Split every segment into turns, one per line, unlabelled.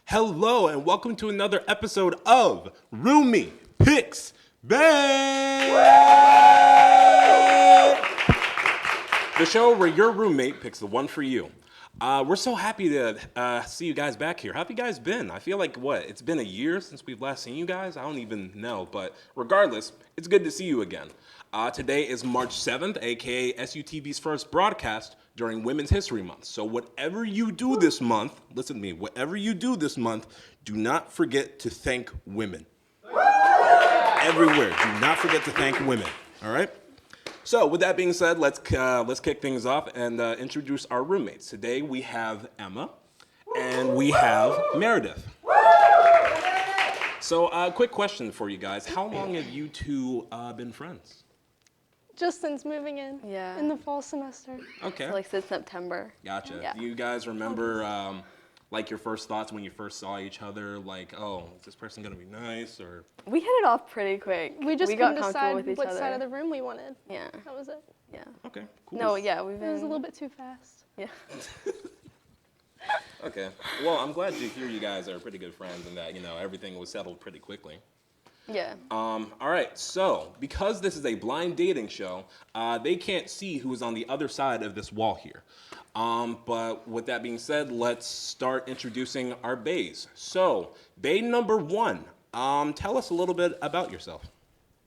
Hello and welcome to another episode of Roomie Picks Bae, the show where your roommate picks the one for you. We're so happy to see you guys back here. How have you guys been? I feel like, it's been a year since we've last seen you guys? I don't even know, but regardless, it's good to see you again. Today is March 7th, aka SUTV's first broadcast during Women's History Month. So whatever you do this month, listen to me, whatever you do this month, do not forget to thank women. Everywhere, do not forget to thank women, all right? So with that being said, let's kick things off and introduce our roommates. Today we have Emma and we have Meredith. So quick question for you guys. How long have you two been friends?
Just since moving in.
Yeah.
In the fall semester.
Okay.
So, since September.
Gotcha.
Yeah.
Do you guys remember your first thoughts when you first saw each other? Like, oh, is this person gonna be nice or?
We hit it off pretty quick.
We just
got
couldn't
comfortable with
decide
each
what
other.
side of the room we wanted.
Yeah.
That was it.
Yeah.
Okay. Cool.
No, yeah, we've been.
It was a little bit too fast.
Yeah.
Okay. Well, I'm glad to hear you guys are pretty good friends and that everything was settled pretty quickly.
Yeah.
All right, so because this is a blind dating show, they can't see who is on the other side of this wall here. But with that being said, let's start introducing our baes. So, bae number one, tell us a little bit about yourself,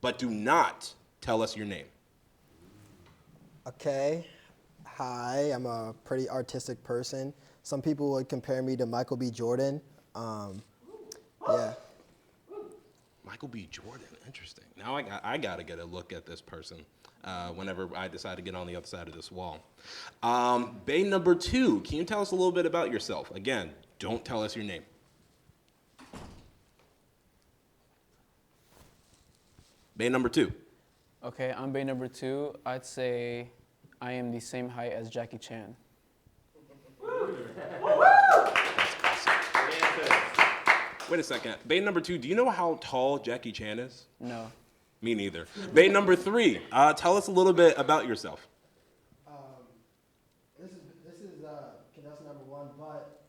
but do not tell us your name.
Okay. Hi, I'm a pretty artistic person. Some people would compare me to Michael B. Jordan. Yeah.
Michael B. Jordan, interesting. Now I gotta get a look at this person whenever I decide to get on the other side of this wall. Bae number two, can you tell us a little bit about yourself? Again, don't tell us your name. Bae number two.
Okay, I'm Bae number two. I'd say I am the same height as Jackie Chan.
Wait a second. Bae number two, do you know how tall Jackie Chan is?
No.
Me neither. Bae number three, tell us a little bit about yourself.
This is contestant number one, but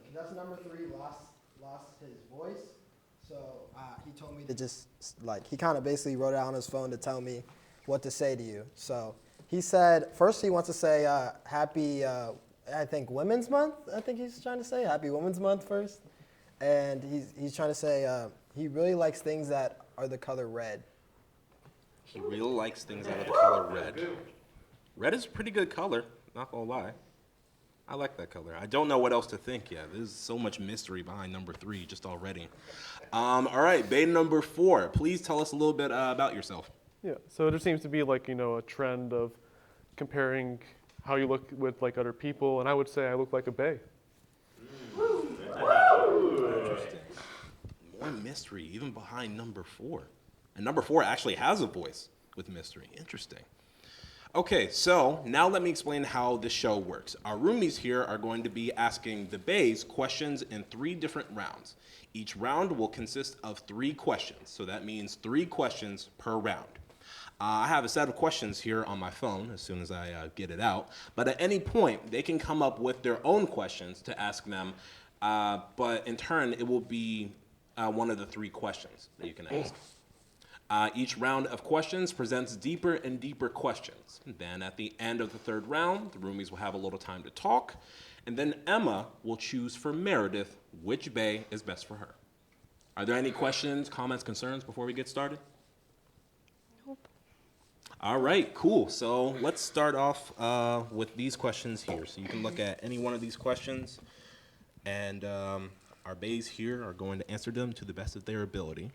contestant number three lost his voice, so he told me to just he kind of basically wrote it out on his phone to tell me what to say to you. So he said first he wants to say happy I think Women's Month. I think he's trying to say happy Women's Month first. And he's trying to say he really likes things that are the color red.
He really likes things that are the color red. Red is a pretty good color, not gonna lie. I like that color. I don't know what else to think yet. There's so much mystery behind number three just already. All right, bae number four, please tell us a little bit about yourself.
Yeah, so there seems to be a trend of comparing how you look with other people, and I would say I look like a bae.
Interesting. More mystery, even behind number four. And number four actually has a voice with mystery. Interesting. Okay, so now let me explain how the show works. Our roomies here are going to be asking the baes questions in 3 different rounds. Each round will consist of 3 questions, so that means 3 questions per round. I have a set of questions here on my phone as soon as I get it out, but at any point, they can come up with their own questions to ask them, but in turn, it will be one of the 3 questions that you can ask. Each round of questions presents deeper and deeper questions. Then at the end of the 3rd round, the roomies will have a little time to talk, and then Emma will choose for Meredith which bae is best for her. Are there any questions, comments, concerns before we get started?
Nope.
All right, cool. So let's start off with these questions here. So you can look at any one of these questions, and our baes here are going to answer them to the best of their ability.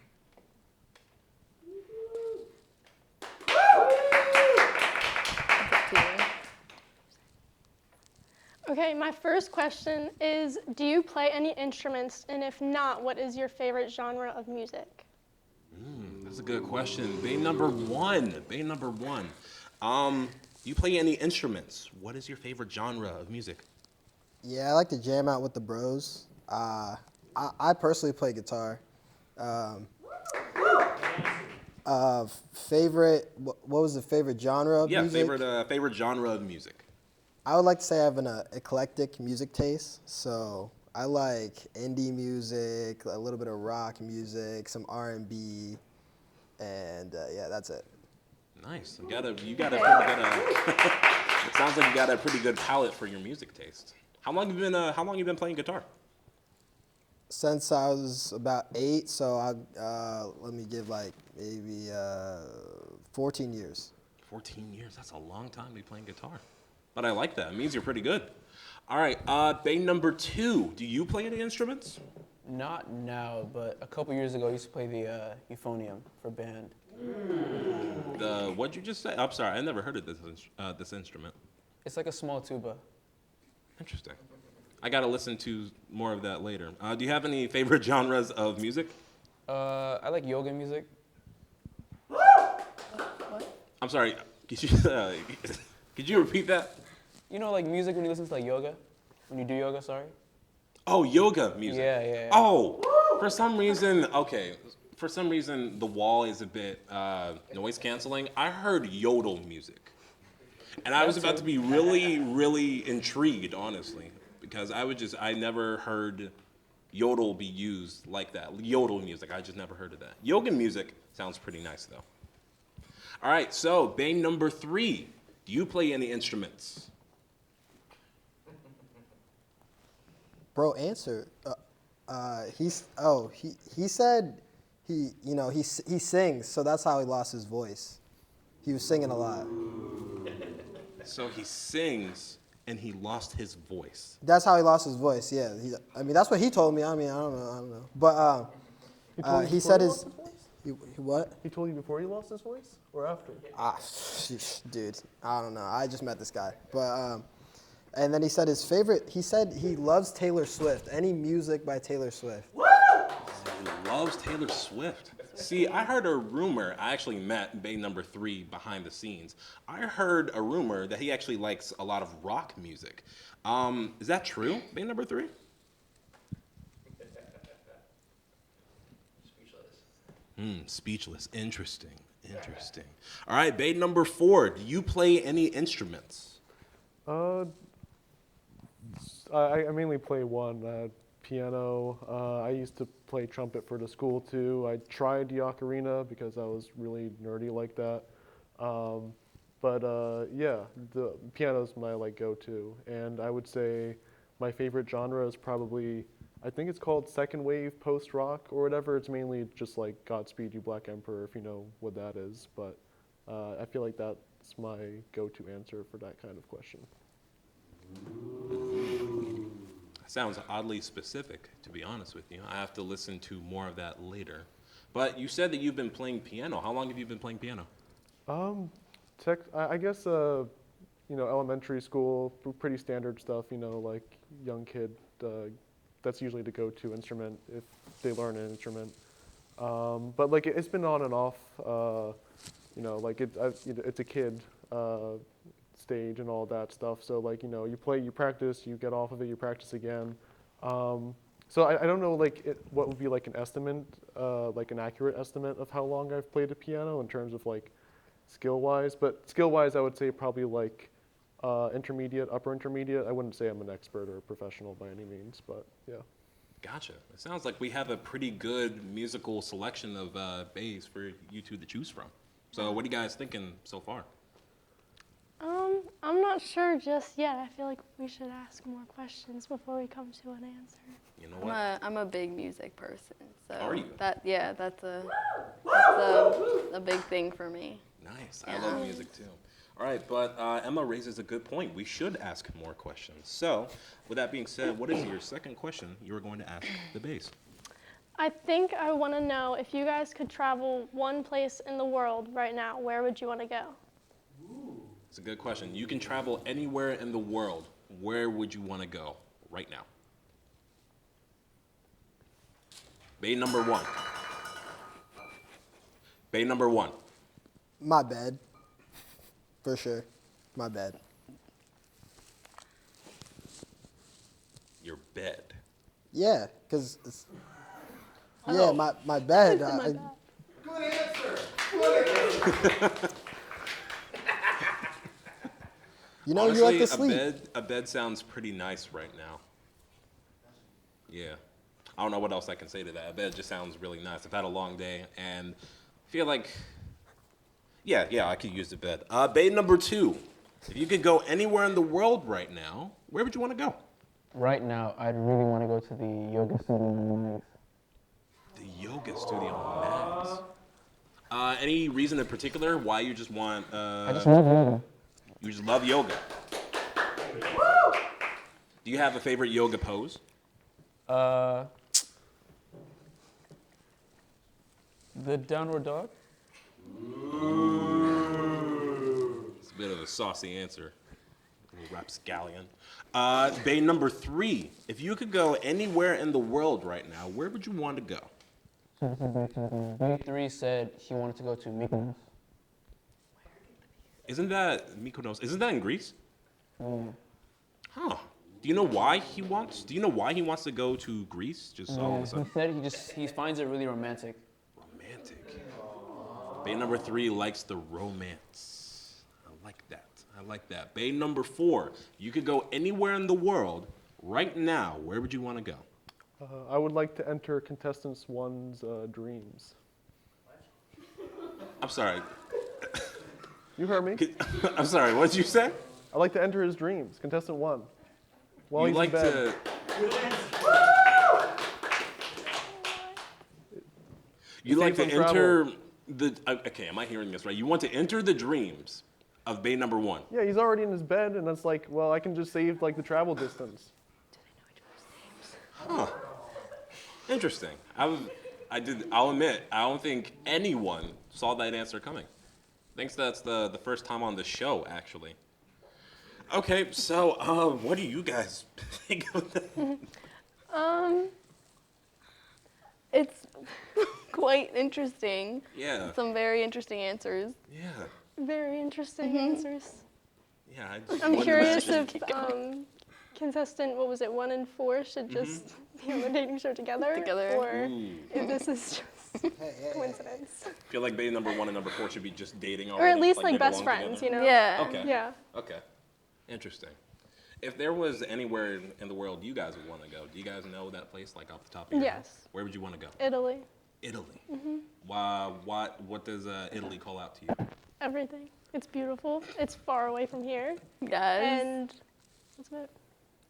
Okay, my first question is, do you play any instruments? And if not, what is your favorite genre of music?
That's a good question. Bae number one. You play any instruments? What is your favorite genre of music?
Yeah, I like to jam out with the bros. I personally play guitar. Favorite? What was the favorite genre of music?
Yeah, favorite genre of music.
I would like to say I have an eclectic music taste. So I like indie music, a little bit of rock music, some R&B, and yeah, that's it.
Nice. You got a pretty good. It sounds like you got a pretty good palate for your music taste. How long you been playing guitar?
Since I was about 8, so let me give like maybe 14 years.
14 years. That's a long time to be playing guitar. But I like that. It means you're pretty good. All right. Bae number 2. Do you play any instruments?
Not now, but a couple years ago, I used to play the euphonium for band.
What'd you just say? I'm sorry. I never heard of this instrument.
It's like a small tuba.
Interesting. I got to listen to more of that later. Do you have any favorite genres of music?
I like yoga music.
I'm sorry. Could you repeat that?
You know, like music when you listen to like yoga? When you do yoga, sorry?
Oh, yoga music.
Yeah.
Oh, for some reason, the wall is a bit noise canceling. I heard yodel music. And I was about to be really, really intrigued, honestly, because I never heard yodel be used like that. Yodel music, I just never heard of that. Yoga music sounds pretty nice, though. All right, so Bae number 3. Do you play any instruments?
Bro, answer. He said he sings, so that's how he lost his voice. He was singing a lot.
So he sings and he lost his voice.
That's how he lost his voice. Yeah, that's what he told me. I don't know. But he said his. He what?
He told you before he lost his voice or after?
Dude, I don't know. I just met this guy, but and then he said his favorite. He said he loves Taylor Swift. Any music by Taylor Swift.
He loves Taylor Swift. See, I heard a rumor. I actually met Bae number 3 behind the scenes. I heard a rumor that he actually likes a lot of rock music. Is that true, Bae number 3? Speechless. Interesting. All right, Bae number 4. Do you play any instruments?
I mainly play one, piano. I used to play trumpet for the school too. I tried the ocarina because I was really nerdy like that. Yeah, the piano's my go-to. And I would say my favorite genre is probably, I think it's called second wave post-rock or whatever. It's mainly just like Godspeed You Black Emperor, if you know what that is. But I feel like that's my go-to answer for that kind of question.
Sounds oddly specific, to be honest with you. I have to listen to more of that later. But you said that you've been playing piano. How long have you been playing piano?
I guess, elementary school, pretty standard stuff, like young kid. That's usually the go-to instrument if they learn an instrument. But it's been on and off. It's a kid stage and all that stuff. So you play, you practice, you get off of it, you practice again. So I don't know what would be an estimate, an accurate estimate of how long I've played the piano in terms of skill-wise. But skill-wise, I would say probably intermediate, upper intermediate. I wouldn't say I'm an expert or a professional by any means, but yeah.
Gotcha. It sounds like we have a pretty good musical selection of bass for you two to choose from. So what are you guys thinking so far?
I'm not sure just yet. I feel like we should ask more questions before we come to an answer.
You know what?
I'm a big music person, so
Are you?
that's a big thing for me.
Nice. I love music too. All right, but Emma raises a good point. We should ask more questions. So, with that being said, what is your second question you were going to ask the bass?
I think I want to know if you guys could travel one place in the world right now, where would you want to go?
It's a good question. You can travel anywhere in the world. Where would you want to go right now? Bae number 1. Bae number 1.
My bed. For sure. My bed.
Your bed.
Yeah, because yeah, my bed.
Good answer.
You
Honestly,
like to sleep.
a bed sounds pretty nice right now. Yeah. I don't know what else I can say to that. I bet it just sounds really nice. I've had a long day and feel like, yeah, I could use the bed. Bae number 2. If you could go anywhere in the world right now, where would you want to go?
Right now, I'd really want to go to the yoga studio.
The yoga studio, Max. Any reason in particular why you just want?
I just love yoga.
You just love yoga. Do you have a favorite yoga pose?
The downward dog.
It's a bit of a saucy answer. A little rapscallion. Bae number 3. If you could go anywhere in the world right now, where would you want to go?
B3 said he wanted to go to Mykonos.
Isn't that Mykonos? Isn't that in Greece?
Mm.
Huh. Do you know why he wants? Do you know why he wants to go to Greece? Just all of a
He
sudden.
said he finds it really romantic.
Romantic. Bae number 3 likes the romance. I like that. I like that. Bae number 4. You could go anywhere in the world right now. Where would you want to go?
I would like to enter contestants 1's dreams.
I'm sorry.
You heard me.
I'm sorry. What did you say?
I'd like to enter his dreams, contestant 1. While
You
he's
like
in bed.
You like to
safe on
enter the. Okay, am I hearing this right? You want to enter the dreams of Bae number 1.
Yeah, he's already in his bed, and it's like, well, I can just save like the travel distance.
Huh. Interesting. I'll admit, I don't think anyone saw that answer coming. I think that's the first time on the show, actually. Okay, so what do you guys think of that?
It's quite interesting.
Yeah,
Some very interesting ansers.
yeah,
Very interesting answers.
yeah. I just
I'm
wouldn't
curious
imagine.
if contestant, what was it, 1 and 4 should just be on the dating show together,
Together.
or
Ooh.
if this is just
Hey.
coincidence,
I feel like Bae number 1 and number 4 should be just dating
or
already.
at least like
they
best
belong
friends,
together.
you know?
Yeah.
Okay.
Yeah.
Okay. Interesting. If there was anywhere in the world you guys would want to go, do you guys know that place, like off the top of your head?
Yes.
Where would you want to go?
Italy,
Italy. Why? What does Italy call out to you?
everything. It's beautiful. It's far away from here,
Guys.
and that's it.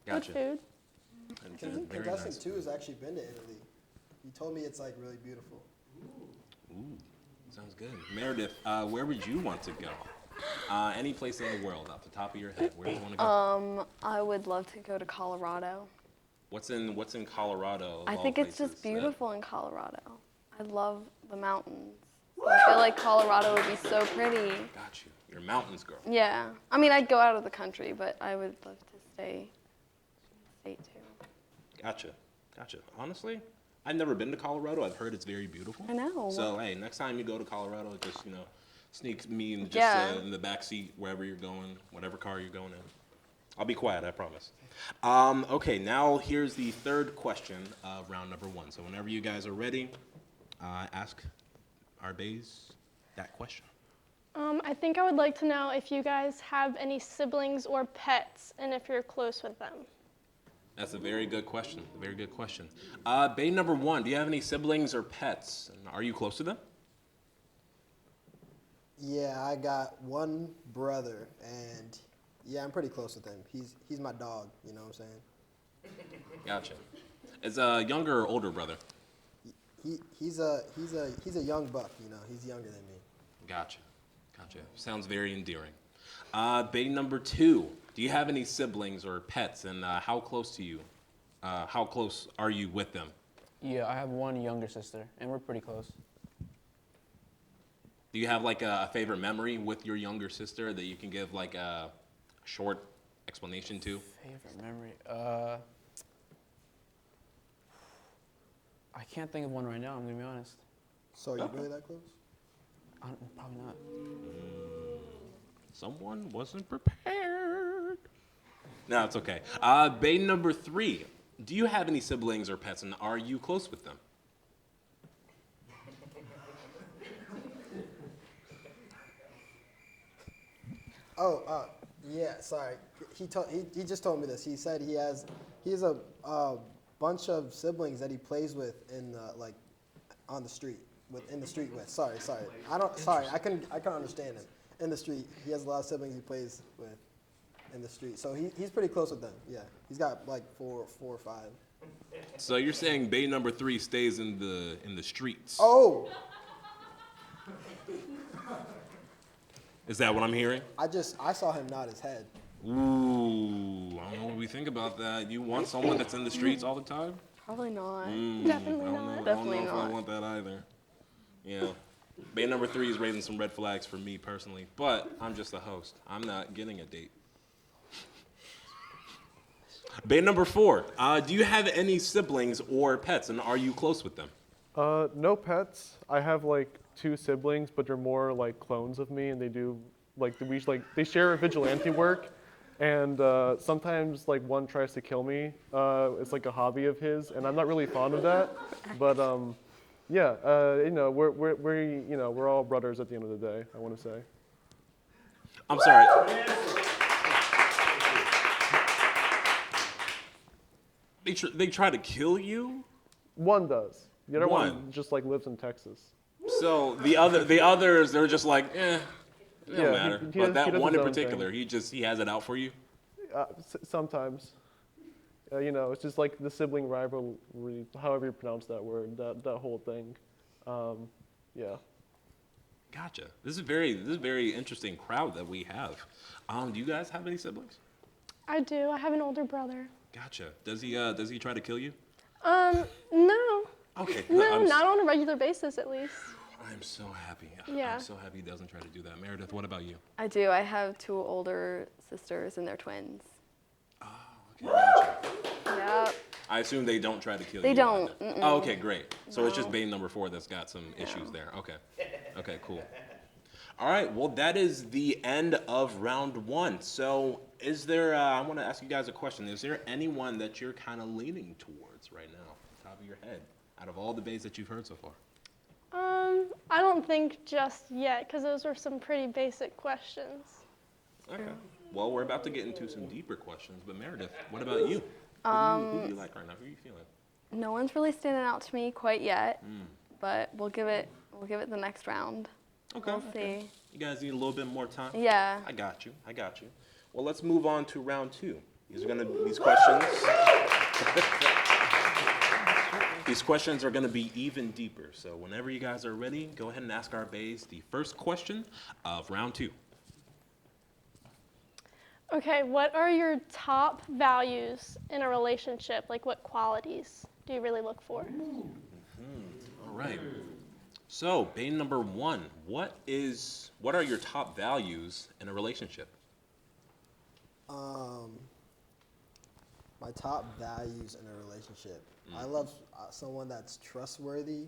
Gotcha.
Good food.
And, very
Contestant
nice.
2 has actually been to Italy. He told me it's like really beautiful.
Ooh, sounds good. Meredith, where would you want to go? Any place in the world, off the top of your head, where do you want to go?
I would love to go to Colorado.
What's in Colorado? of
I
all
think it's
places
just
that-
beautiful in Colorado. I love the mountains. So I feel like Colorado would be so pretty.
Got you. You're a mountains girl.
Yeah. I mean, I'd go out of the country, but I would love to stay in the state too.
Gotcha. Honestly, I've never been to Colorado. I've heard it's very beautiful.
I know.
So hey, next time you go to Colorado, just sneak me in
Yeah.
in the back seat wherever you're going, whatever car you're going in. I'll be quiet, I promise. Okay, now here's the third question of round number 1. So whenever you guys are ready, ask our bays that question.
I think I would like to know if you guys have any siblings or pets, and if you're close with them.
That's a very good question. Bae number 1, do you have any siblings or pets? And are you close to them?
Yeah, I got one brother, and yeah, I'm pretty close with him. He's my dog. You know what I'm saying?
Gotcha. Is a younger or older brother?
He's a young buck. You know, he's younger than me.
Gotcha. Sounds very endearing. Bae number 2, do you have any siblings or pets, and how close to you? How close are you with them?
Yeah, I have one younger sister, and we're pretty close.
Do you have like a favorite memory with your younger sister that you can give like a short explanation to?
Favorite memory? I can't think of one right now, I'm gonna be honest.
So are you really that close?
Probably not.
Someone wasn't prepared. No, it's okay. Bae number 3, do you have any siblings or pets, and are you close with them?
Yeah, sorry. He just told me this. He said he has a bunch of siblings that he plays with in the, like on the street in the street with. Sorry. I can understand him. In the street, he has a lot of siblings he plays with in the street. So he's pretty close with them. Yeah, he's got like four or five.
So you're saying Bae number 3 stays in the streets?
Oh,
Is that what I'm hearing?
I saw him nod his head.
Ooh, I don't know what we think about that. You want someone that's in the streets all the time?
Probably not.
Definitely
I don't
not.
know, I
Definitely
don't know if
not.
I want that either. Yeah. Bae number 3 is raising some red flags for me personally, but I'm just a host. I'm not getting a date. Bae number 4, do you have any siblings or pets, and are you close with them?
No pets. I have like 2 siblings, but they're more like clones of me, and they do like they share vigilante work, and sometimes like one tries to kill me. It's like a hobby of his, and I'm not really fond of that. But yeah, we're all brothers at the end of the day. I want to say.
I'm sorry. They try to kill you?
One does. The other one
One.
just like lives in Texas.
So the others, they're just like, it don't
Yeah,
matter.
he
But
does
that one
his
in
own
particular, he has it out for you?
Sometimes. It's just like the sibling rivalry, however you pronounce that word, that whole thing. Yeah.
Gotcha. This is a very interesting crowd that we have. Do you guys have any siblings?
I do. I have an older brother.
Gotcha. Does he try to kill you?
No.
Okay.
No, not on a regular basis, at least.
I'm so happy.
Yeah.
I'm so happy he doesn't try to do that. Meredith, what about you?
I do. I have 2 older sisters and they're twins.
Okay, gotcha.
Yep.
I assume they don't try to kill
They
you.
don't.
either.
Mm-mm.
Oh, okay, great. So it's just
No.
Bae number 4 that's got some issues there. Okay. Okay, cool. All right, well, that is the end of round 1. So is there, I want to ask you guys a question. Is there anyone that you're kind of leaning towards right now, top of your head, out of all the Baes that you've heard so far?
I don't think just yet, because those were some pretty basic questions.
Okay. Well, we're about to get into some deeper questions, but Meredith, what about you? Who do you like right now? Who are you feeling?
No one's really standing out to me quite yet, but we'll give it the next round.
Okay.
We'll see.
You guys need a little bit more time?
Yeah.
I got you. Well, let's move on to round 2. These questions. These questions are gonna be even deeper. So whenever you guys are ready, go ahead and ask our Baes the first question of round 2.
Okay, what are your top values in a relationship? Like, what qualities do you really look for?
All right. So, Bae number 1, what are your top values in a relationship?
My top values in a relationship. I love someone that's trustworthy,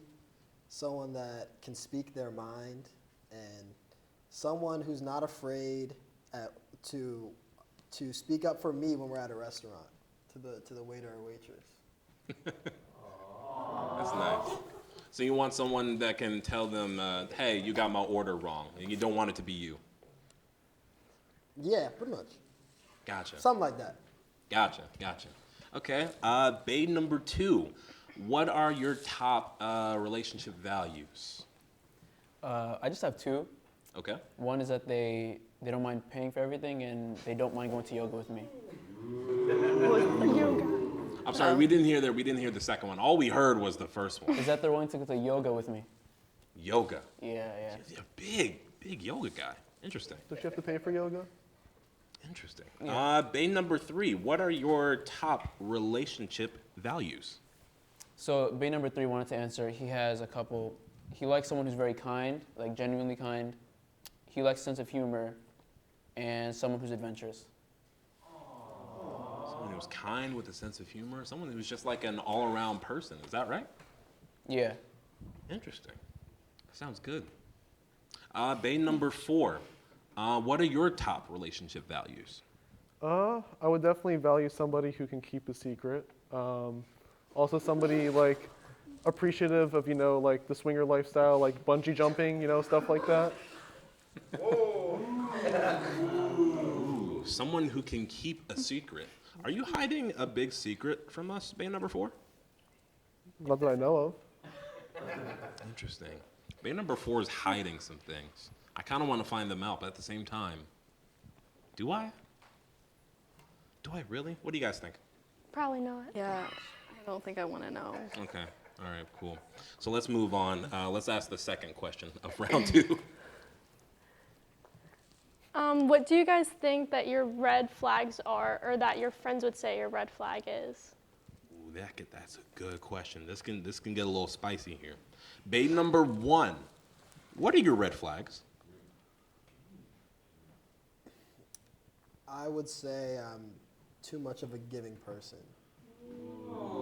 someone that can speak their mind, and someone who's not afraid to speak up for me when we're at a restaurant, to the waiter or waitress.
That's nice. So you want someone that can tell them, hey, you got my order wrong, and you don't want it to be you.
Yeah, pretty much.
Gotcha.
Something like that.
Gotcha. Okay. Bae number 2, what are your top relationship values?
I just have 2.
Okay.
One is that they don't mind paying for everything, and they don't mind going to yoga with me.
Yoga.
I'm sorry, we didn't hear the second one. All we heard was the first one.
Is that they're willing to go to yoga with me?
Yoga.
Yeah.
You're a big yoga guy. Interesting.
Does she have to pay for yoga?
Interesting.
Yeah.
Bae number 3, what are your top relationship values?
So Bae number 3 wanted to answer. He has a couple. He likes someone who's very kind, like genuinely kind. He likes sense of humor, and someone who's adventurous.
Someone who's kind with a sense of humor. Someone who's just like an all-around person. Is that right?
Yeah.
Interesting. Sounds good. Bae number 4, what are your top relationship values?
I would definitely value somebody who can keep a secret. Also somebody like appreciative of, like the swinger lifestyle, like bungee jumping, stuff like that.
Ooh, someone who can keep a secret. Are you hiding a big secret from us, Bay number 4?
Not that I know of.
Interesting. Bay number 4 is hiding some things. I kind of want to find them out, but at the same time, do I? Do I really? What do you guys think?
Probably not.
Yeah, I don't think I want to know.
Okay. All right, cool. So let's move on. Let's ask the second question of round 2.
What do you guys think that your red flags are, or that your friends would say your red flag is?
Ooh, that's a good question. This can get a little spicy here. Bay number 1, what are your red flags?
I would say I'm too much of a giving person.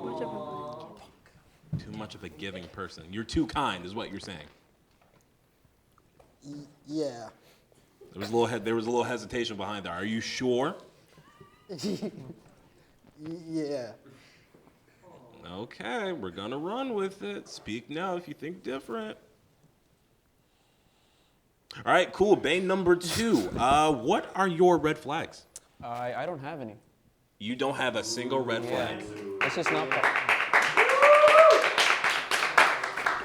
Much of a-
Too much of a giving person. You're too kind, is what you're saying.
Yeah.
There was a little hesitation behind that. Are you sure?
Yeah.
Okay, we're gonna run with it. Speak now if you think different. All right, cool. Bay number 2. What are your red flags?
I don't have any.
You don't have a single red flag.
It's just not.
What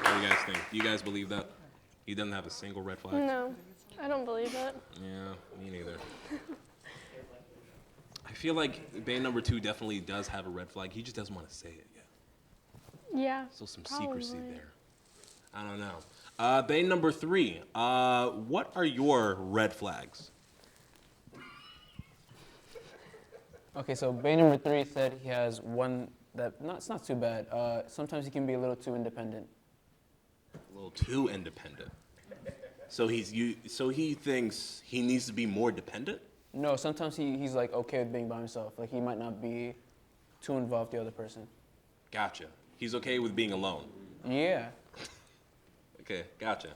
do you guys think? Do you guys believe that? He doesn't have a single red flag?
No, I don't believe it.
Yeah, me neither. I feel like Bay number 2 definitely does have a red flag. He just doesn't want to say it yet.
Yeah.
Still some secrecy
probably.
there. I don't know. Bay number 3. What are your red flags?
Okay, so Bay number 3 said he has one it's not too bad. Sometimes he can be a little too independent.
A little too independent. So he thinks he needs to be more dependent?
No, sometimes he's like okay with being by himself. Like he might not be too involved with the other person.
Gotcha. He's okay with being alone.
Yeah.
Okay, gotcha.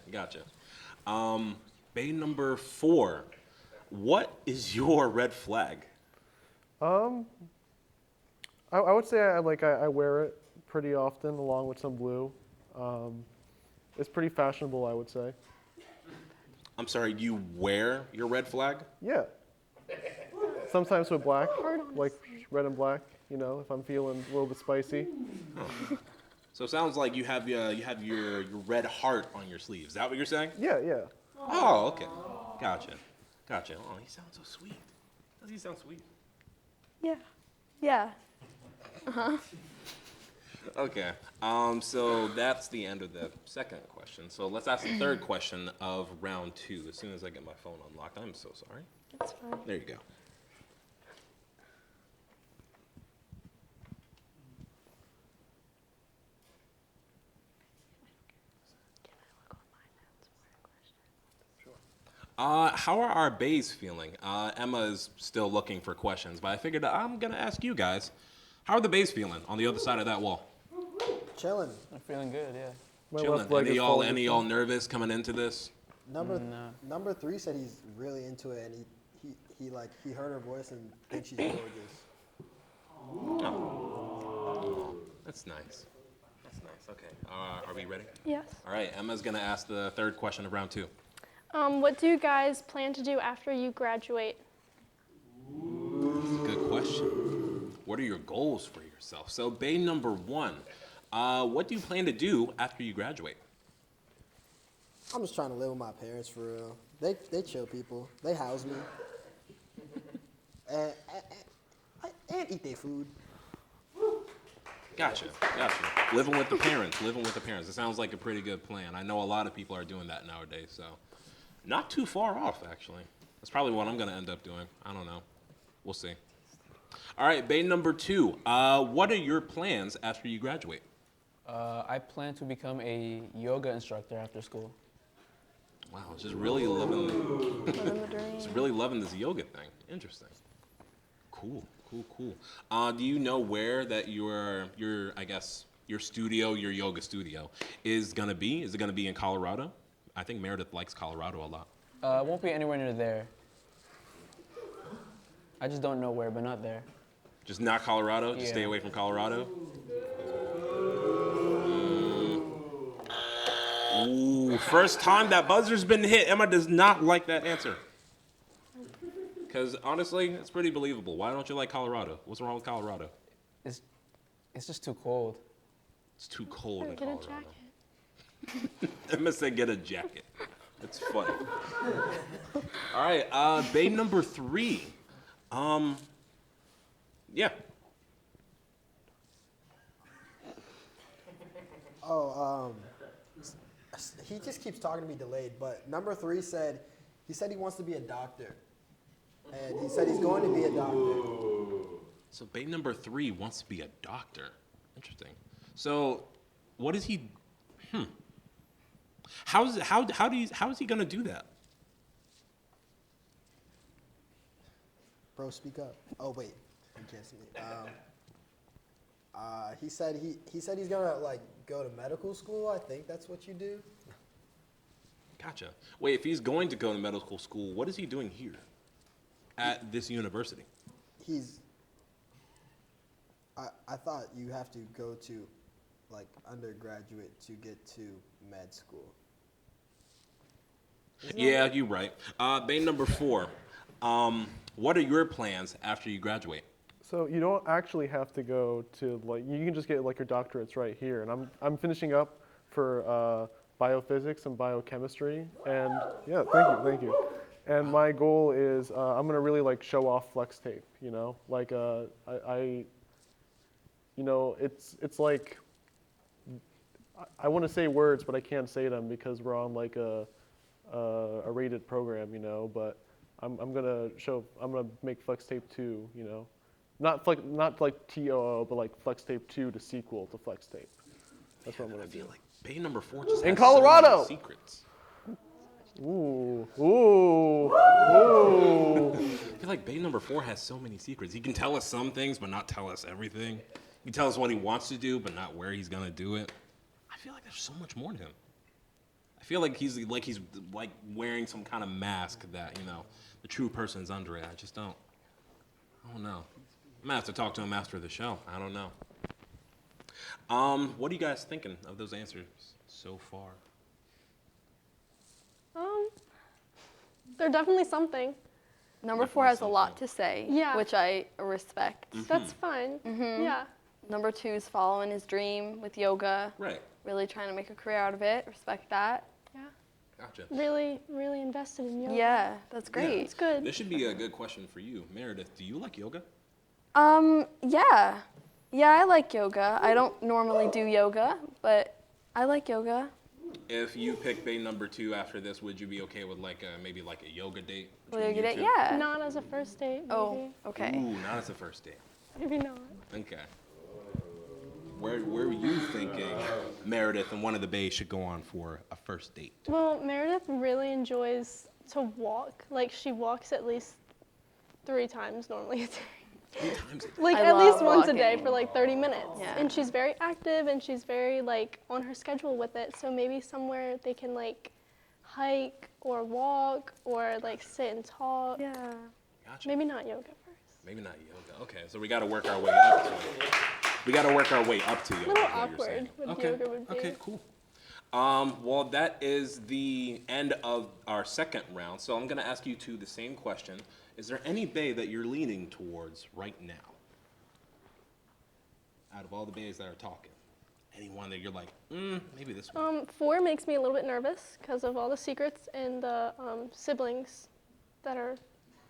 Bay number 4. What is your red flag?
I would say I wear it pretty often along with some blue. It's pretty fashionable, I would say.
I'm sorry, you wear your red flag?
Yeah. Sometimes with black,
Hard on
like red and black, if I'm feeling a little bit spicy.
So it sounds like you have your red heart on your sleeve. Is that what you're saying?
Yeah.
Oh, okay. Gotcha. Oh, he sounds so sweet. Does he sound sweet?
Yeah. Yeah.
Okay. So that's the end of the second question. So let's ask the third question of round 2 as soon as I get my phone unlocked. I'm so sorry.
That's fine.
There you go. How are our bays feeling? Emma is still looking for questions, but I figured I'm gonna ask you guys. How are the bays feeling on the other side of that wall?
Chilling.
I'm feeling good, yeah.
My
Chilling.
left leg
Any
is
y'all
folded.
nervous coming into this?
Number 3 said he's really into it, and he heard her voice and thinks she's gorgeous.
Oh, that's nice. Okay. Are we ready?
Yes.
All right. Emma's gonna ask the third question of round 2.
What do you guys plan to do after you graduate?
That's a good question. What are your goals for yourself? So, bay number 1, what do you plan to do after you graduate?
I'm just trying to live with my parents for real. They chill people. They house me. and eat their food.
Gotcha. Living with the parents. It sounds like a pretty good plan. I know a lot of people are doing that nowadays, so not too far off, actually. That's probably what I'm going to end up doing. I don't know. We'll see. All right, bay number 2. What are your plans after you graduate?
I plan to become a yoga instructor after school.
Wow, just really loving
Living the dream.
just really loving this yoga thing. Interesting. Cool. Do you know where that your yoga studio is gonna be? Is it gonna be in Colorado? I think Meredith likes Colorado a lot.
It won't be anywhere near there. I just don't know where, but not there.
Just not Colorado? Just stay
Yeah.
away from Colorado? Ooh, first time that buzzer's been hit. Emma does not like that answer. Because honestly, it's pretty believable. Why don't you like Colorado? What's wrong with Colorado?
It's just too cold.
It's too cold in
Get a
Colorado.
jacket.
Emma said get a jacket. That's funny. All right, Bae number 3. Yeah.
Oh, he just keeps talking to me delayed, but number 3 said, he said he wants to be a doctor. And he said he's going to be a doctor.
So Bae number 3 wants to be a doctor. Interesting. So, what is he? How is he gonna do that?
Bro, speak up. Oh wait, you can't see me. He said he's gonna like go to medical school. I think that's what you do.
Gotcha. Wait, if he's going to go to medical school, what is he doing here at this university?
I thought you have to go to like undergraduate to get to med school.
Yeah, you're right. Bae number 4. What are your plans after you graduate?
So you don't actually have to go to like you can just get like your doctorates right here, and I'm finishing up for biophysics and biochemistry, and yeah, thank you. And my goal is I'm gonna really like show off flex tape, you know, like you know, it's like I want to say words, but I can't say them because we're on like a rated program, you know, but. I'm gonna make flex tape 2, you know, not like TOO, but like flex tape 2 to sequel to flex tape. That's what I'm gonna do.
I feel like Bae number 4 just
In
has
Colorado!
so many secrets.
Ooh.
I feel like Bae number 4 has so many secrets. He can tell us some things, but not tell us everything. He can tell us what he wants to do, but not where he's gonna do it. I feel like there's so much more to him. I feel like he's wearing some kind of mask that, you know, the true person's under it. I don't know. I'm gonna have to talk to him after the show. I don't know. What are you guys thinking of those answers so far?
They're definitely something.
Number 4 has a lot to say,
Yeah.
which I respect.
That's fine. Yeah.
Number 2 is following his dream with yoga,
Right.
really trying to make a career out of it. Respect that.
Yeah.
Gotcha.
Really, really invested in yoga.
Yeah, that's great.
It's good.
This should be a good question for you. Meredith, do you like yoga?
Yeah. Yeah, I like yoga. I don't normally do yoga, but I like yoga.
If you pick Bae number 2 after this, would you be okay with maybe like a yoga date?
Will
between
you get
you
it?
two?
Yeah.
Not as a first date, maybe.
Oh, okay.
Ooh, not as a first date.
Maybe not.
Okay. Where were you thinking Meredith and one of the Baes should go on for a first date?
Well, Meredith really enjoys to walk. Like, she walks at least 3 times normally a day.
3 times a day.
Like,
I
at least
love
once a day
walking.
for like 30 minutes.
Yeah.
And she's very active and she's very like on her schedule with it. So maybe somewhere they can like hike or walk or like sit and talk.
Yeah.
Gotcha.
Maybe not yoga first.
Maybe not yoga. Okay, so we got to work our way up to it. We got to work our way up to yoga.
A little
is what you're
awkward
saying.
with
Okay.
yoga would be.
Okay, cool. Well, that is the end of our second round. So I'm going to ask you two the same question. Is there any Bae that you're leaning towards right now? Out of all the Baes that are talking, anyone that you're like, maybe this one.
4 makes me a little bit nervous because of all the secrets and the siblings that are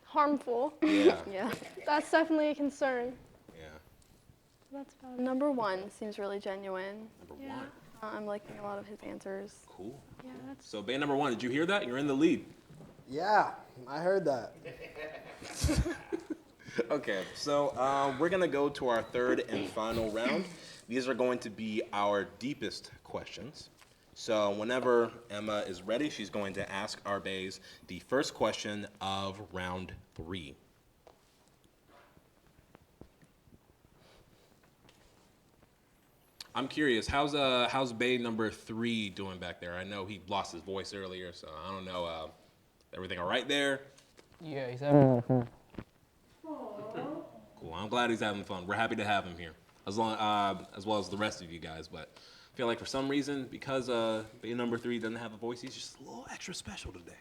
harmful.
Yeah.
Yeah.
That's definitely a concern.
Yeah.
That's about it.
Number 1 seems really genuine.
Number
Yeah.
1.
I'm liking a lot of his answers.
Cool.
Yeah, that's
So Bae number 1, did you hear that? You're in the lead.
Yeah, I heard that.
Okay, so we're gonna go to our third and final round. These are going to be our deepest questions. So whenever Emma is ready, she's going to ask our Baes the first question of round 3. I'm curious, how's Bae number 3 doing back there? I know he lost his voice earlier, so I don't know. Everything all right there?
Yeah, he's having fun.
Cool. I'm glad he's having fun. We're happy to have him here, as well as the rest of you guys. But I feel like for some reason, because Bae number 3 doesn't have a voice, he's just a little extra special today.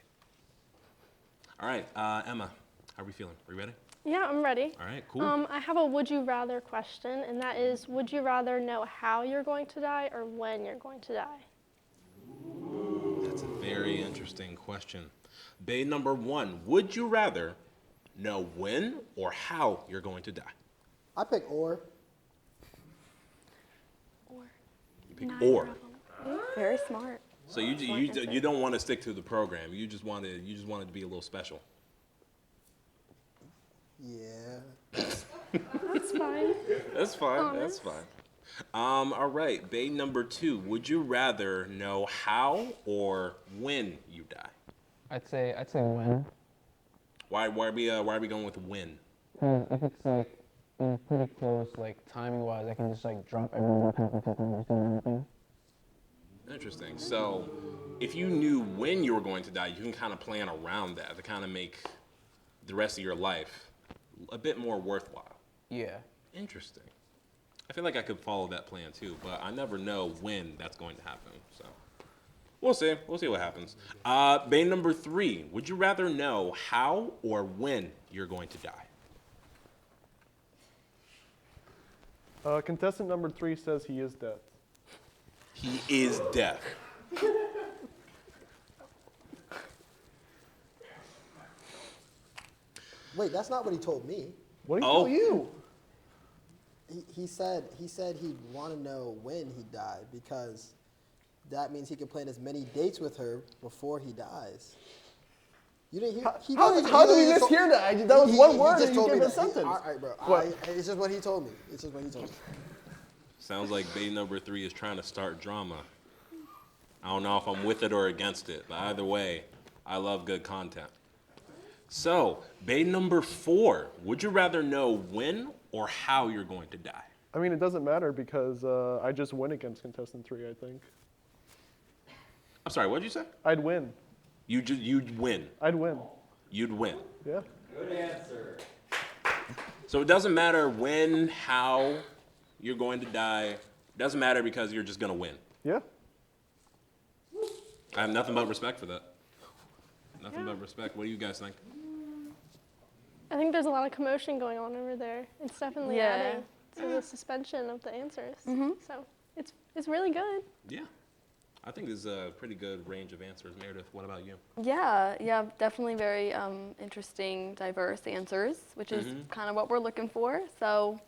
All right, Emma, How are we feeling? Are you ready?
Yeah, I'm ready.
All right, cool.
I have a would you rather question, and that is, would you rather know how you're going to die or when you're going to die?
That's a very interesting question. Bae number 1, would you rather know when or how you're going to die?
I pick or.
You pick
Neither
or.
of them.
Very smart.
So you don't want to stick to the program. You just want it to be a little special.
Yeah.
It's fine.
That's fine. That's
Honest.
fine. All right, Bae number 2, would you rather know how or when you die?
I'd say when.
Why are we going with when?
If it's like pretty close, like timing wise, I can just like drop everyone and everything.
Interesting. So, if you knew when you were going to die, you can kind of plan around that to kind of make the rest of your life a bit more worthwhile.
Yeah.
Interesting. I feel like I could follow that plan too, but I never know when that's going to happen. So, we'll see. We'll see what happens. Bae number 3, would you rather know how or when you're going to die?
Contestant number 3 says he is dead.
He is deaf.
Wait, that's not what he told me.
What do you
Oh.
tell you?
He said he'd want to know when he died because that means he can plan as many dates with her before he dies. You didn't hear?
How did we mishear that? That was one word and you gave a sentence.
All right, bro.
What?
It's just what he told me. It's just what he told me.
Sounds like Bae number 3 is trying to start drama. I don't know if I'm with it or against it, but either way, I love good content. So, Bae number 4, would you rather know when or how you're going to die?
I mean, it doesn't matter because I just win against contestant 3, I think.
I'm sorry, what did you say?
I'd win.
You'd win.
I'd win.
You'd win.
Yeah.
So it doesn't matter when, how you're going to die. It doesn't matter because you're just going to win.
Yeah.
I have nothing but respect for that. Nothing but respect. What do you guys think?
I think there's a lot of commotion going on over there. It's definitely
Yeah.
adding to the suspension of the answers. So it's really good.
Yeah. I think there's a pretty good range of answers. Meredith, what about you?
Yeah, definitely very interesting, diverse answers, which is kind of what we're looking for. So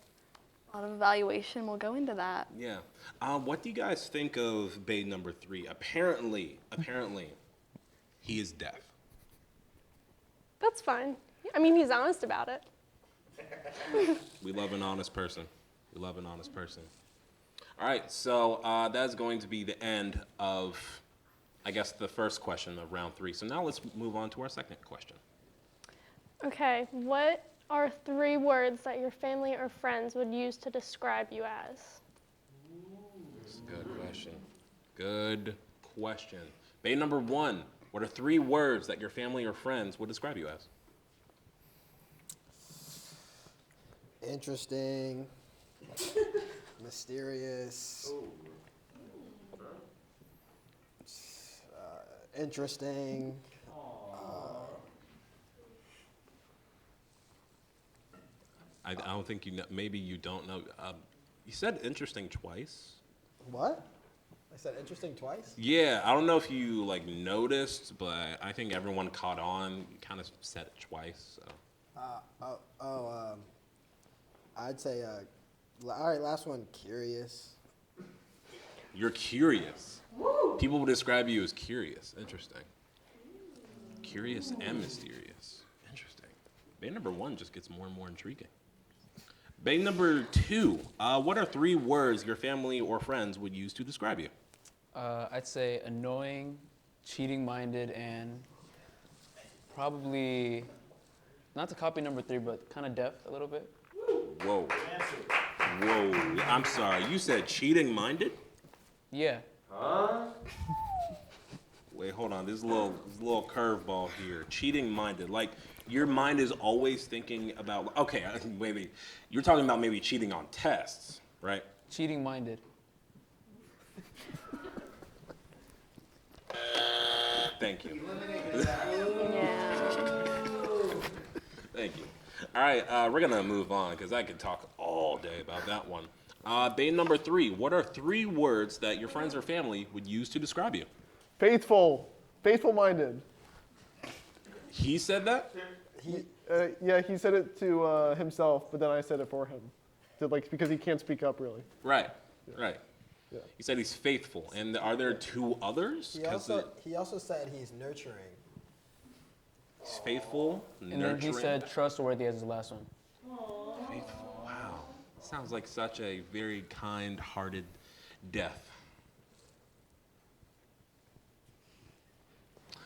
a lot of evaluation will go into that.
Yeah. What do you guys think of Bae number 3? Apparently, he is deaf.
That's fine. I mean, he's honest about it.
We love an honest person. We love an honest person. All right, so that's going to be the end of, I guess, the first question of round 3. So now let's move on to our second question.
Okay, what are 3 words that your family or friends would use to describe you as?
That's a good question. Good question. Bae number 1, what are 3 words that your family or friends would describe you as?
Interesting. Mysterious. Interesting.
I don't think you know. Maybe you don't know. You said interesting twice.
What? I said interesting twice?
Yeah, I don't know if you like noticed, but I think everyone caught on. You kind of said it twice. So.
I'd say, all right, last one, curious.
You're curious. People will describe you as curious. Interesting. Curious and mysterious. Interesting. Bae number 1 just gets more and more intriguing. Bae number 2, what are 3 words your family or friends would use to describe you?
I'd say annoying, cheating-minded, and probably, not to copy number 3, but kind of deaf a little bit.
Whoa. Whoa. I'm sorry. You said cheating-minded?
Yeah.
Wait, hold on. There's a little curveball here. Cheating-minded. Like, your mind is always thinking about... Okay, wait. You're talking about maybe cheating on tests, right?
Cheating-minded.
Thank you.
Yeah.
Thank you. All right, we're gonna move on because I could talk all day about that one. Bane number 3. What are 3 words that your friends or family would use to describe you?
Faithful. Faithful-minded.
He said that?
Yeah, he said it to himself, but then I said it for him. Because he can't speak up, really.
Right, right.
Yeah.
He said he's faithful. And are there 2 others?
He also said he's nurturing.
He's faithful,
And
nurturing.
then he said trustworthy as his last one.
Faithful. Wow. Sounds like such a very kind-hearted death.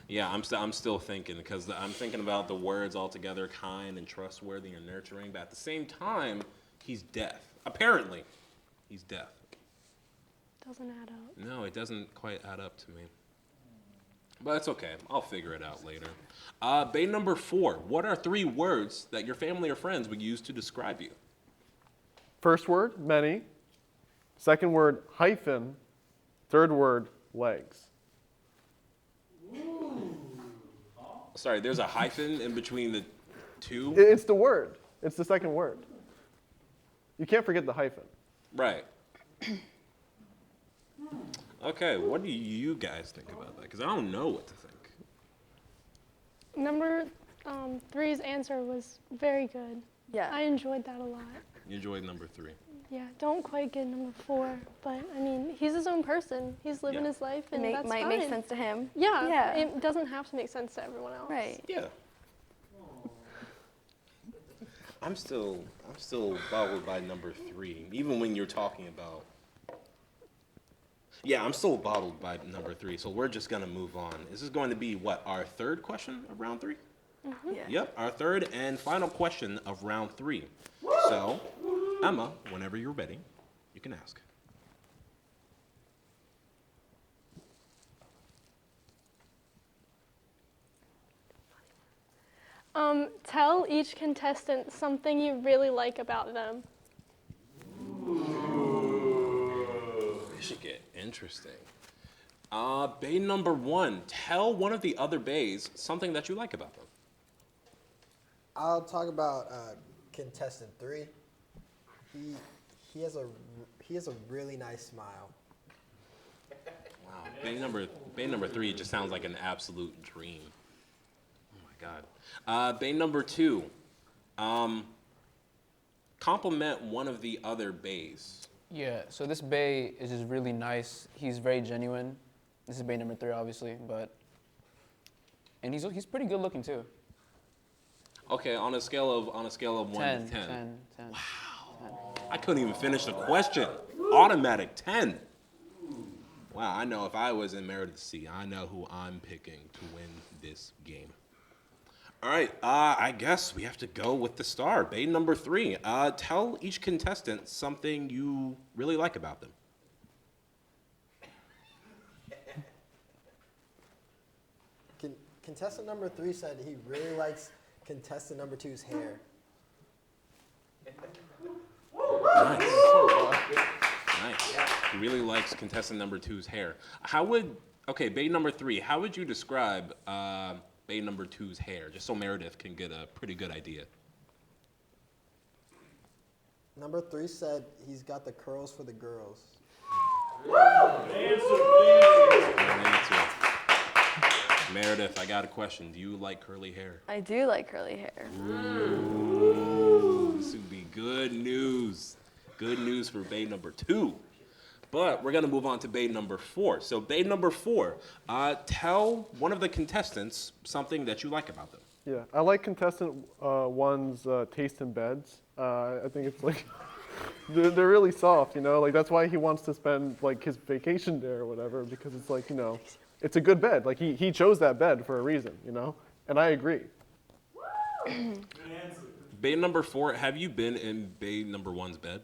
Yeah, I'm still thinking because I'm thinking about the words altogether, kind and trustworthy and nurturing. But at the same time, he's deaf. Apparently, he's deaf.
Doesn't add up.
No, it doesn't quite add up to me. But it's okay. I'll figure it out later. Bane number 4. What are 3 words that your family or friends would use to describe you?
First word, many. Second word, hyphen. Third word, legs.
Sorry, there's a hyphen in between the 2?
It's the word. It's the second word. You can't forget the hyphen.
Right. Okay, what do you guys think about that? Because I don't know what to think.
Number 3's answer was very good.
Yeah.
I enjoyed that a lot.
You enjoyed number 3.
Yeah, don't quite get number 4, but I mean, he's his own person. He's living
Yeah.
his life, and
It
that's
might
fine.
make sense to him.
Yeah,
Yeah.
it doesn't have to make sense to everyone else.
Right.
Yeah. I'm still boggled by number 3, even when you're talking about. Yeah, I'm still boggled by number 3, so we're just gonna move on. This is going to be what, our 3rd question of round 3?
Yeah.
Yep, our 3rd and final question of round 3. So, Emma, whenever you're ready, you can ask.
Tell each contestant something you really like about them.
This should get interesting. Bay number 1, tell one of the other bays something that you like about them.
I'll talk about contestant 3. He has a really nice smile.
Wow, bay number 3 just sounds like an absolute dream. Oh my God. Bay number 2, compliment one of the other bays.
Yeah, so this Bae is just really nice. He's very genuine. This is Bae number 3, obviously, and he's pretty good looking too.
Okay, on a scale of 1 to 10.
10.
I couldn't even finish the question. Automatic 10. Wow, I know if I was in Meredith's seat, I know who I'm picking to win this game. All right, I guess we have to go with the star. Bay number 3. Tell each contestant something you really like about them.
Contestant number 3 said he really likes contestant number 2's hair.
Nice. He really likes contestant number 2's hair. Bay number 3, how would you describe Bay number 2's hair, just so Meredith can get a pretty good idea?
Number 3 said he's got the curls for the girls.
Meredith, I got a question. Do you like curly hair?
I do like curly hair.
Ooh, this would be good news. Good news for Bay number 2. But we're going to move on to Bay number 4. So Bay number 4, tell one of the contestants something that you like about them.
Yeah, I like contestant 1's taste in beds. I think it's like, they're really soft, you know? Like, that's why he wants to spend, like, his vacation there or whatever, because it's like, you know, it's a good bed. Like, he chose that bed for a reason, you know? And I agree.
Bay number 4, have you been in Bay number 1's bed?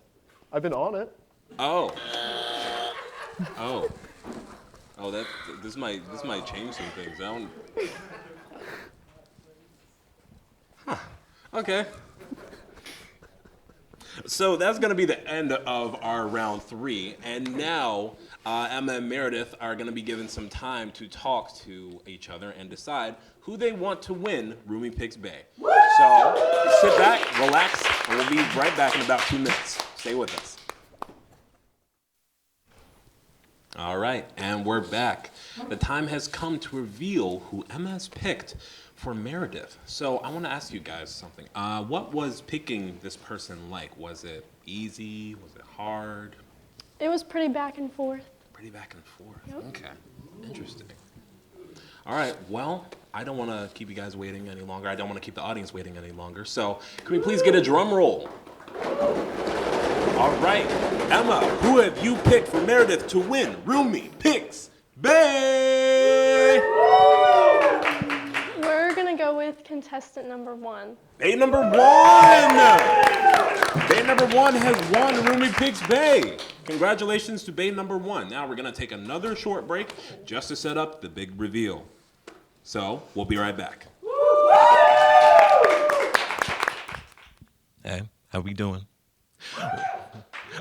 I've been on it.
Oh, this might change some things. I don't. Huh. Okay. So that's going to be the end of our round 3, and now Emma and Meredith are going to be given some time to talk to each other and decide who they want to win Roomie Picks Bae. So sit back, relax, and we'll be right back in about 2 minutes. Stay with us. All right, and we're back. The time has come to reveal who Emma has picked for Meredith. So I want to ask you guys something. What was picking this person like? Was it easy? Was it hard?
It was pretty back and forth.
Pretty back and forth.
Yep.
Okay, interesting. All right, well, I don't want to keep you guys waiting any longer. I don't want to keep the audience waiting any longer. So can we please get a drum roll? All right, Emma, who have you picked for Meredith to win Roomie Picks Bae?
We're gonna go with contestant number 1.
Bae number 1! Bae number 1 has won Roomie Picks Bae. Congratulations to Bae number 1. Now we're gonna take another short break just to set up the big reveal. So we'll be right back. Hey, how we doing?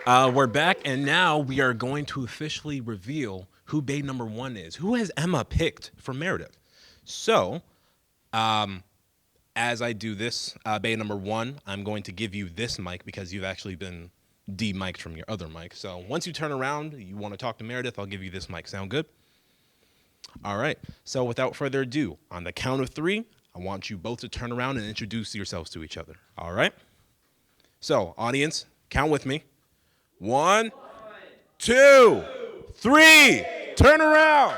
We're back, and now we are going to officially reveal who Bae number 1 is. Who has Emma picked for Meredith? So, as I do this, Bae number 1, I'm going to give you this mic because you've actually been de-mic'd from your other mic. So once you turn around, you want to talk to Meredith, I'll give you this mic. Sound good? All right. So without further ado, on the count of 3, I want you both to turn around and introduce yourselves to each other. All right? So, audience, count with me. 1, 2, 3. Turn around.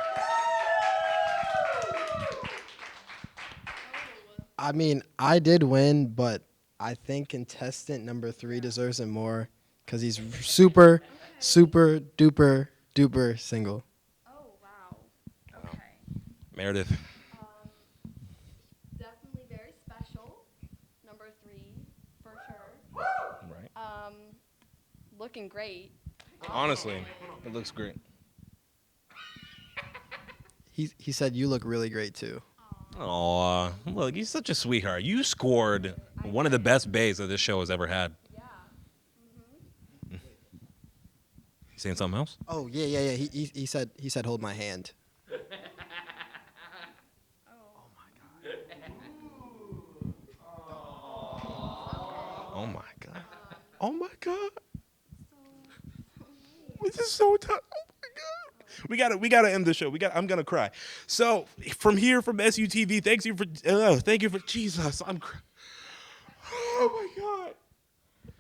I mean, I did win, but I think contestant number 3 deserves it more because he's super, super duper duper single.
Oh, wow. Okay.
Meredith.
Definitely very special. Number 3, for sure.
Right.
Looking great.
Honestly, it looks great.
He said you look really great too.
Aw, look, you're such a sweetheart. You scored one of the best bays that this show has ever had.
Yeah.
You saying something else?
Oh yeah. He said hold my hand.
Oh my god. Oh my god. This is so tough. Oh my god. We gotta end the show. I'm gonna cry. So from here, from SUTV, thank you for Jesus. Oh my god.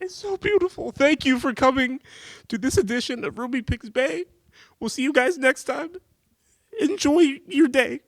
It's so beautiful. Thank you for coming to this edition of Roomie Picks Bae. We'll see you guys next time. Enjoy your day.